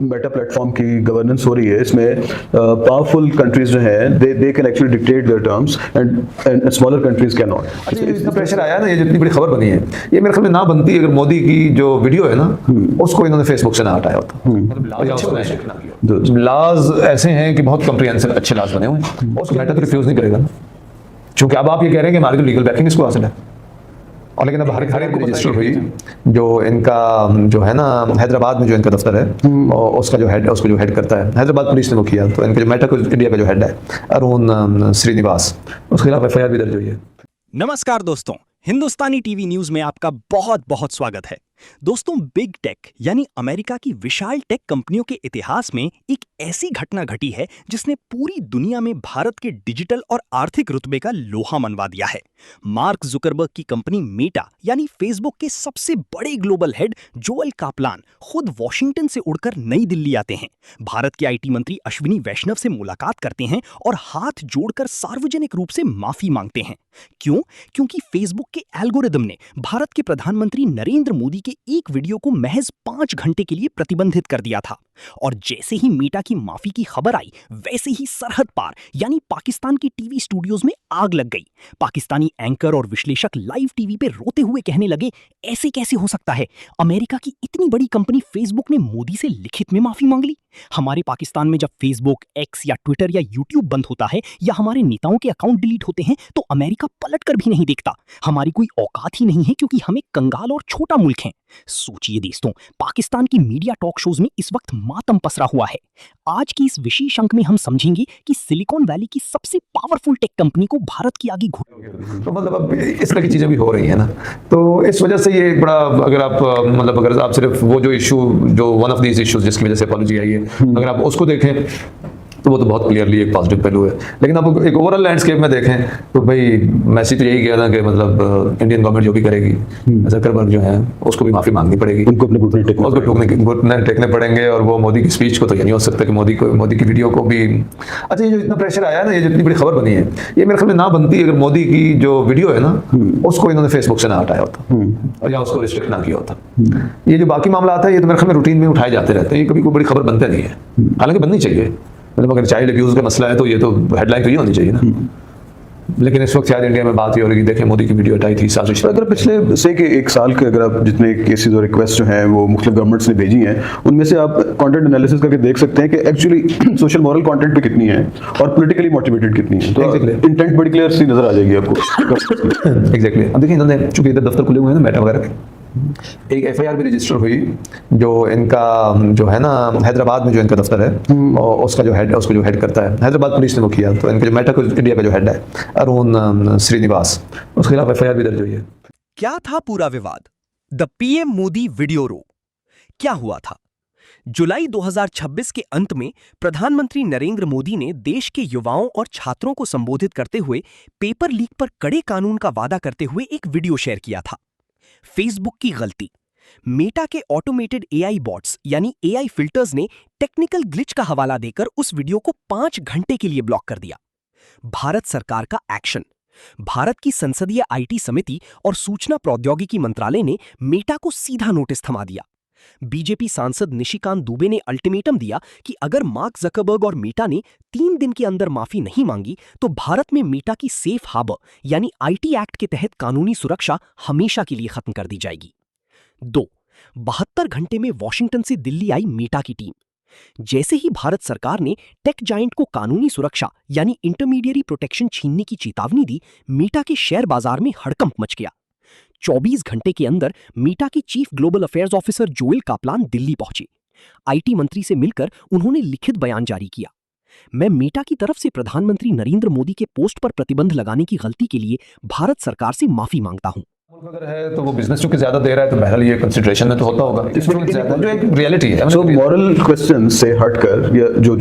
Meta platform की governance हो रही है, इसमें पावरफुल कंट्रीज जो हैं they can actually dictate their terms and smaller countries can not. अच्छा, ये इतना प्रेशर आया ना, ये जितनी बड़ी खबर बनी है, ये मेरे ख्याल में ना बनती अगर मोदी की जो वीडियो है ना उसको इन्होंने फेसबुक से ना हटाया होता। लॉज ऐसे हैं कि बहुत कॉम्प्रिहेंसिव अच्छे लॉज बने हुए हैं, उसको मेटा तो रिफ्यूज नहीं करेगा ना, क्योंकि अब आप ये कह रहे हैं कि हमारी तो लीगल बैकिंग इसको हासिल है। और लेकिन अब हर एक रजिस्टर हुई जो इनका जो है ना हैदराबाद में जो इनका दफ्तर है और उसका जो हेड है, उसको जो हेड करता है हैदराबाद पुलिस ने वो किया, तो इनका जो मेटा इंडिया का जो हेड है अरुण श्रीनिवास, उसके खिलाफ एफआईआर भी दर्ज हुई है। नमस्कार दोस्तों, हिंदुस्तानी टीवी न्यूज में आपका बहुत बहुत स्वागत है। दोस्तों, बिग टेक यानी अमेरिका की विशाल टेक कंपनियों के इतिहास में एक ऐसी घटना घटी है जिसने पूरी दुनिया में भारत के डिजिटल और आर्थिक रुतबे का लोहा मनवा दिया है। मार्क जुकरबर्ग की कंपनी मेटा यानी फेसबुक के सबसे बड़े ग्लोबल हेड जोएल कापलान खुद वॉशिंगटन से उड़कर नई दिल्ली आते हैं, भारत के आईटी मंत्री अश्विनी वैष्णव से मुलाकात करते हैं और हाथ जोड़कर सार्वजनिक रूप से माफी मांगते हैं। क्यों? क्योंकि फेसबुक के एल्गोरिदम ने भारत के प्रधानमंत्री नरेंद्र मोदी के एक वीडियो को महज 5 घंटे के लिए प्रतिबंधित कर दिया था। और जैसे ही मेटा की माफी की खबर आई, वैसे ही सरहद पार यानी पाकिस्तान के टीवी स्टूडियोज में आग लग गई। पाकिस्तानी एंकर और विश्लेषक लाइव टीवी पे रोते हुए कहने लगे, ऐसे कैसे हो सकता है? अमेरिका की इतनी बड़ी कंपनी फेसबुक ने मोदी से लिखित में माफी मांग ली। हमारे पाकिस्तान में जब फेसबुक, एक्स या ट्विटर या यूट्यूब बंद होता है या हमारे नेताओं के अकाउंट डिलीट होते हैं तो अमेरिका पलट कर भी नहीं देखता। हमारी कोई औकात ही नहीं है क्योंकि हम एक कंगाल और छोटा मुल्क हैं। सोचिए दोस्तों, पाकिस्तान की मीडिया टॉक शोज में इस वक्त मातम पसरा हुआ है। आज की इस विशेष अंक में हम समझेंगे कि सिलिकॉन वैली की सबसे पावरफुल टेक कंपनी को भारत की आगे तो मतलब अब इस तरह की चीजें भी हो रही है ना, तो इस वजह से ये बड़ा, अगर आप मतलब अगर आप सिर्फ वो जो इशू जो वन ऑफ दीज इश्यूज जिसकी वजह से अपॉलॉजी आई है, अगर आप उसको देखें तो वो तो बहुत क्लियरली एक पॉजिटिव पहलू है। लेकिन आप एक ओवरऑल लैंडस्केप में देखें तो भाई मैसेज तो यही गया ना कि मतलब इंडियन गवर्नमेंट जो भी करेगी, ज़करबर्ग जो है उसको भी माफी मांगनी पड़ेगी, उनको अपने घुटने टेकने पड़ेंगे। और वो मोदी की स्पीच को तो ये नहीं हो सकता कि मोदी की वीडियो को भी। अच्छा, ये जो इतना प्रेशर आया ना, ये जितनी बड़ी खबर बनी है, ये मेरे ख्याल में ना बनती अगर मोदी की जो वीडियो है ना उसको इन्होंने फेसबुक से ना हटाया होता और या उसको रिस्ट्रिक्ट ना किया होता। ये जो बाकी मामला आता है ये तो मेरे ख्याल में रूटीन में उठाए जाते रहते हैं, ये कभी कोई बड़ी खबर बनते नहीं है, हालांकि बननी चाहिए। मतलब अगर चाइल्ड अब्यूज का मसला है तो ये तो हेडलाइन तो ये होनी चाहिए ना। लेकिन इस वक्त शायद इंडिया में बात ये हो रही है, देखें मोदी की वीडियो हटाई थी साजिश। अगर पिछले से कि 1 साल के अगर आप जितने केसेस और रिक्वेस्ट जो हैं वो मुख्तलिफ गवर्नमेंट्स ने भेजी हैं, उनमें से आप कंटेंट एनालिसिस करके देख सकते हैं कि एक्चुअली सोशल मॉरल कंटेंट पे कितनी है और पॉलिटिकली मोटिवेटेड कितनी है। तो इंटेंट बड़ी क्लियर सी नजर आ जाएगी आपको। एग्जैक्टली। अब देखिए, इन्होंने चूंकि इधर दफ्तर खुले हुए हैं ना मेटा वगैरह के, एक एफआईआर भी रजिस्टर हुई जो इनका जो है ना हैदराबाद में जो इनका दफ्तर है और उसका जो हेड है, उसको जो हेड करता है हैदराबाद पुलिस ने वो किया, तो इनका जो मेटा इंडिया का जो हेड है अरुण श्रीनिवास, उसके खिलाफ एफआईआर भी दर्ज हुई है। क्या था पूरा विवाद? द पीएम मोदी वीडियो रो। क्या हुआ था? जुलाई 2026 के अंत में प्रधानमंत्री नरेंद्र मोदी ने देश के युवाओं और छात्रों को संबोधित करते हुए पेपर लीक पर कड़े कानून का वादा करते हुए एक वीडियो शेयर किया था। फेसबुक की गलती। मेटा के ऑटोमेटेड एआई बॉट्स यानी एआई फिल्टर्स ने टेक्निकल ग्लिच का हवाला देकर उस वीडियो को 5 घंटे के लिए ब्लॉक कर दिया। भारत सरकार का एक्शन। भारत की संसदीय आईटी समिति और सूचना प्रौद्योगिकी मंत्रालय ने मेटा को सीधा नोटिस थमा दिया। बीजेपी सांसद निशिकांत दुबे ने अल्टीमेटम दिया कि अगर मार्क जकरबर्ग और मेटा ने 3 दिन के अंदर माफी नहीं मांगी तो भारत में मेटा की सेफ हार्बर यानी आईटी एक्ट के तहत कानूनी सुरक्षा हमेशा के लिए खत्म कर दी जाएगी। 2. 72 घंटे में वॉशिंगटन से दिल्ली आई मेटा की टीम। जैसे ही भारत सरकार ने टेक जायंट को कानूनी सुरक्षा यानी इंटरमीडिएरी प्रोटेक्शन छीनने की चेतावनी दी, मेटा के शेयर बाजार में हड़कंप मच गया। 24 घंटे के अंदर मेटा की chief global affairs officer Joel Kaplan Delhi पहुंचे। आईटी मंत्री से मिलकर उन्होंने लिखित बयान जारी किया। मैं मेटा की तरफ से प्रधानमंत्री नरेंद्र मोदी के पोस्ट पर प्रतिबंध लगाने की गलती के लिए भारत सरकार से माफी मांगता हूं। अगर है तो वो बिजनेस चूंकि ज्यादा दे रहा है तो बहरहाल ये कंसिडरेशन में तो होता होगा, इसमें जो एक रियलिटी है। सो मॉरल क्वेश्चन से हटकर या जो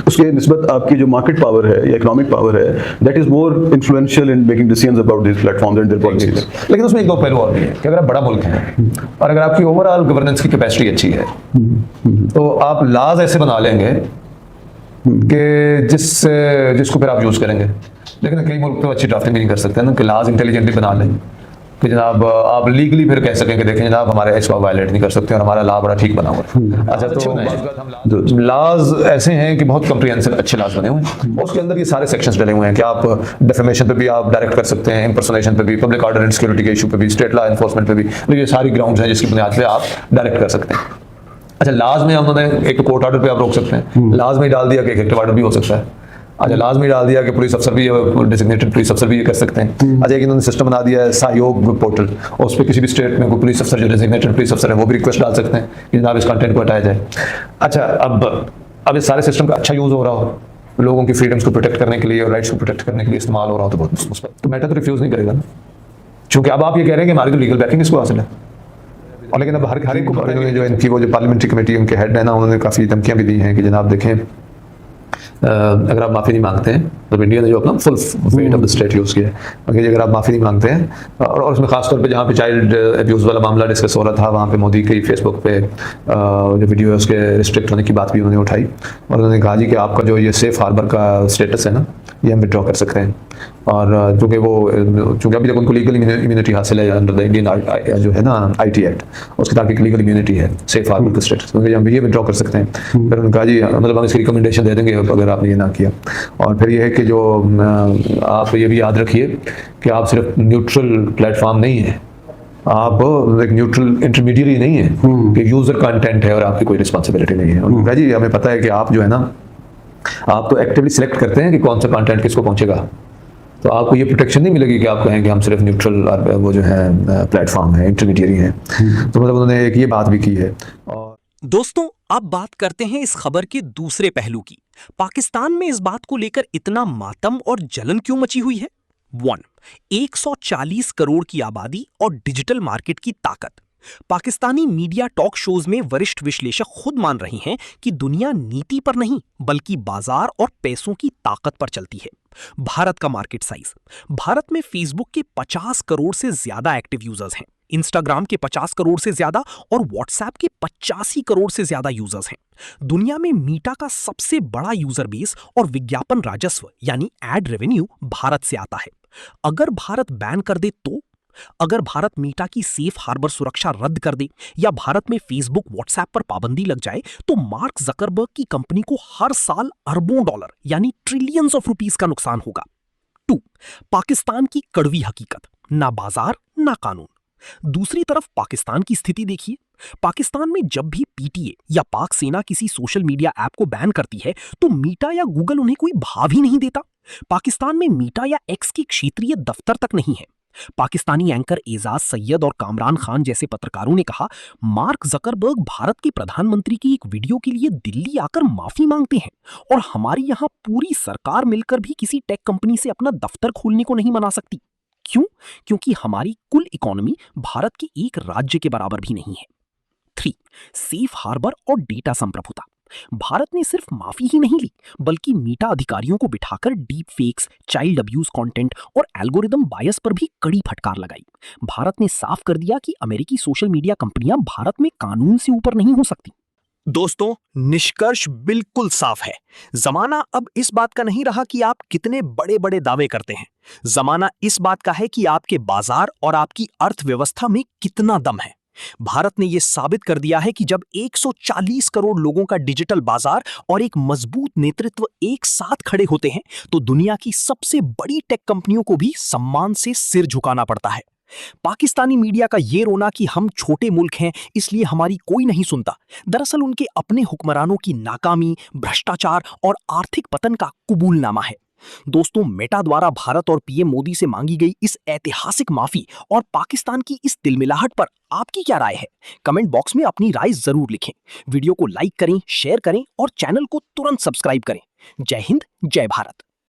उसके निस्बत आपकी जो मार्केट पावर है या इकोनॉमिक पावर है, that is more influential in making decisions about this platforms and there policies. लेकिन उसमें एक दो पहलू और भी है कि अगर आप बड़ा मुल्क हैं और अगर आपकी ओवरऑल गवर्नेंस की कैपेसिटी अच्छी है तो आप लॉज ऐसे बना लेंगे कि जिसको फिर आप यूज करेंगे। लेकिन कई मुल्क तो अच्छी ड्राफ्टिंग भी नहीं कर सकते ना कि लॉज इंटेलिजेंटली बना लें कि जनाब आप लीगली फिर कह सकें कि देखें जनाब हमारे एच को वायलेट नहीं कर सकते और हमारा लॉ बड़ा ठीक बना हुआ है। अच्छा, तो लॉज ऐसे हैं कि बहुत कम्प्रिहेंसिव अच्छे लॉज बने हुए हैं, उसके अंदर ये सारे सेक्शंस डले हुए हैं कि आप डेफेमेशन पे भी आप डायरेक्ट कर सकते हैं, इंपर्सोनेशन पे भी, पब्लिक ऑर्डर एंड सिक्योरिटी के इशू पे भी, स्टेट लॉ एनफोर्समेंट पे भी, तो ये सारी ग्राउंड्स हैं जिसकी बुनियाद पे आप डायरेक्ट कर सकते हैं। अच्छा, लॉज में उन्होंने एक कोर्ट ऑर्डर पे आप रोक सकते हैं, लॉज में डाल दिया कि एग्जीक्यूटिव ऑर्डर भी हो सकता है। अच्छा, लाज में डाल दिया कि पुलिस अफसर भी, डेजिग्नेटेड पुलिस अफसर भी ये कर सकते हैं। अच्छा, एक इन्होंने सिस्टम बना दिया है सहयोग पोर्टल, और उस पर किसी भी स्टेट में कोई पुलिस अफसर जो डेजिग्नेटेड पुलिस अफसर है वो भी रिक्वेस्ट डाल सकते हैं कि जनाब इस कंटेंट को हटाया जाए। अच्छा, अब इस सारे सिस्टम का अच्छा यूज़ हो रहा हो, लोगों की फ्रीडम्स को प्रोटेक्ट करने के लिए और राइट्स को प्रोटेक्ट करने के लिए इस्तेमाल हो रहा हो तो बहुत मुस्बत, तो मैटर तो रिफ्यूज़ नहीं करेगा ना, क्योंकि अब आप ये कह रहे हैं कि हमारी तो लीगल बैकिंग इसको हासिल है। और लेकिन अब हर एक को पता है, जो इनकी वो जो पार्लियामेंट्री कमेटी उनके हेड है ना, उन्होंने काफ़ी धमकियाँ भी दी हैं कि जनाब देखें अगर आप माफ़ी नहीं मांगते हैं, तो इंडिया ने जो अपना full weight of the state use किया है, अगर आप माफ़ी नहीं मांगते हैं, और उसमें खासतौर पे जहाँ पे चाइल्ड अब्यूज़ वाला मामला डिस्कस हो रहा था, वहाँ पे मोदी की फेसबुक पे जो वीडियो है उसके रिस्ट्रिक्ट होने की बात भी उन्होंने उठाई, और उन्होंने कहा जी कि आपका जो ये सेफ हार्बर का स्टेटस है ना, ये हम विड्रॉ कर सकते हैं। और चूँकि अभी तक उनको लीगल इम्यूनिटी हासिल है अंडर द इंडियन जो है ना IT एक्ट, उसके तहत लीगल इम्यूनिटी है सेफ हार्बर का स्टेटस, क्योंकि हम ये विड्रॉ कर सकते हैं। फिर उन्होंने कहा जी मतलब हम इसकी रिकमेंडेशन दे देंगे अगर आपने ये ना किया। और फिर ये है कि जो आप ये भी याद रखिए कि आप सिर्फ न्यूट्रल प्लेटफॉर्म नहीं है, आप एक न्यूट्रल इंटरमीडिएरी नहीं है कि यूज़र कंटेंट है और आपकी कोई रिस्पॉन्सिबिलिटी नहीं है। और जी हमें पता है कि आप जो है ना, आप तो एक्टिवली सिलेक्ट करते हैं कि कौन सा कंटेंट किसको पहुंचेगा, तो आपको ये प्रोटेक्शन नहीं मिलेगी कि आप कहें कि हम सिर्फ न्यूट्रल वो जो है प्लेटफॉर्म है, इंटरमीडिएरी है। तो मतलब उन्होंने एक ये बात भी की है। और दोस्तों, अब बात करते हैं इस खबर के दूसरे पहलू की। पाकिस्तान में इस बात को लेकर इतना मातम और जलन क्यों मची हुई है? 140 करोड़ की आबादी और डिजिटल मार्केट की ताकत। पाकिस्तानी मीडिया टॉक शोज में वरिष्ठ विश्लेषक खुद मान रही हैं कि दुनिया नीति पर नहीं बल्कि बाजार और पैसों की ताकत पर चलती है। भारत का मार्केट साइज। भारत में फेसबुक के 50 करोड़ से ज्यादा एक्टिव यूजर्स हैं, इंस्टाग्राम के 50 करोड़ से ज्यादा और व्हाट्सएप के 85 करोड़ से ज्यादा यूजर्स हैं। दुनिया में मीटा का सबसे बड़ा यूजर बेस और विज्ञापन राजस्व यानी एड रेवेन्यू भारत से आता है। अगर भारत बैन कर दे तो, अगर भारत मीटा की सेफ हार्बर सुरक्षा रद्द कर दे या भारत में फेसबुक व्हाट्सएप पर पाबंदी लग जाए तो मार्क जकरबर्ग की कंपनी को हर साल अरबों डॉलर यानी ट्रिलियंस ऑफ रुपीस का नुकसान होगा। 2. पाकिस्तान की कड़वी हकीकत, ना बाजार ना कानून। दूसरी तरफ पाकिस्तान की स्थिति देखिए। पाकिस्तान में जब भी पीटीए या पाक सेना किसी सोशल मीडिया ऐप को बैन करती है तो मीटा या गूगल उन्हें कोई भाव ही नहीं देता। पाकिस्तान में मीटा या एक्स के क्षेत्रीय दफ्तर तक नहीं है। पाकिस्तानी एंकर एजाज सैयद और कामरान खान जैसे पत्रकारों ने कहा, मार्क जकरबर्ग भारत के प्रधानमंत्री की एक वीडियो के लिए दिल्ली आकर माफी मांगते हैं और हमारी यहां पूरी सरकार मिलकर भी किसी टेक कंपनी से अपना दफ्तर खोलने को नहीं मना सकती। क्यों? क्योंकि हमारी कुल इकोनॉमी भारत के एक राज्य के बराबर भी नहीं है। 3. सेफ हार्बर और डेटा संप्रभुता। भारत ने सिर्फ माफी ही नहीं ली बल्कि मीटा अधिकारियों को बिठाकर deep fakes, child abuse content और एल्गोरिदम बायस पर भी कड़ी फटकार लगाई। भारत ने साफ कर दिया कि अमेरिकी सोशल मीडिया कंपनियां भारत में कानून से ऊपर नहीं हो सकती। दोस्तों, निष्कर्ष बिल्कुल साफ है। जमाना अब इस बात का नहीं रहा कि आप कितने बड़े बड़े दावे करते हैं। जमाना इस बात का है कि आपके बाजार और आपकी अर्थव्यवस्था में कितना दम है। भारत ने यह साबित कर दिया है कि जब 140 करोड़ लोगों का डिजिटल बाजार और एक मजबूत नेतृत्व एक साथ खड़े होते हैं तो दुनिया की सबसे बड़ी टेक कंपनियों को भी सम्मान से सिर झुकाना पड़ता है। पाकिस्तानी मीडिया का ये रोना कि हम छोटे मुल्क हैं इसलिए हमारी कोई नहीं सुनता, दरअसल उनके अपने हुक्मरानों की नाकामी, भ्रष्टाचार और आर्थिक पतन का कबूलनामा है। दोस्तों, मेटा द्वारा भारत और पीएम मोदी से मांगी गई इस ऐतिहासिक माफी और पाकिस्तान की इस तिलमिलाहट पर आपकी क्या राय है? कमेंट बॉक्स में अपनी राय जरूर लिखें। वीडियो को लाइक करें, शेयर करें और चैनल को तुरंत सब्सक्राइब करें। जय हिंद, जय भारत।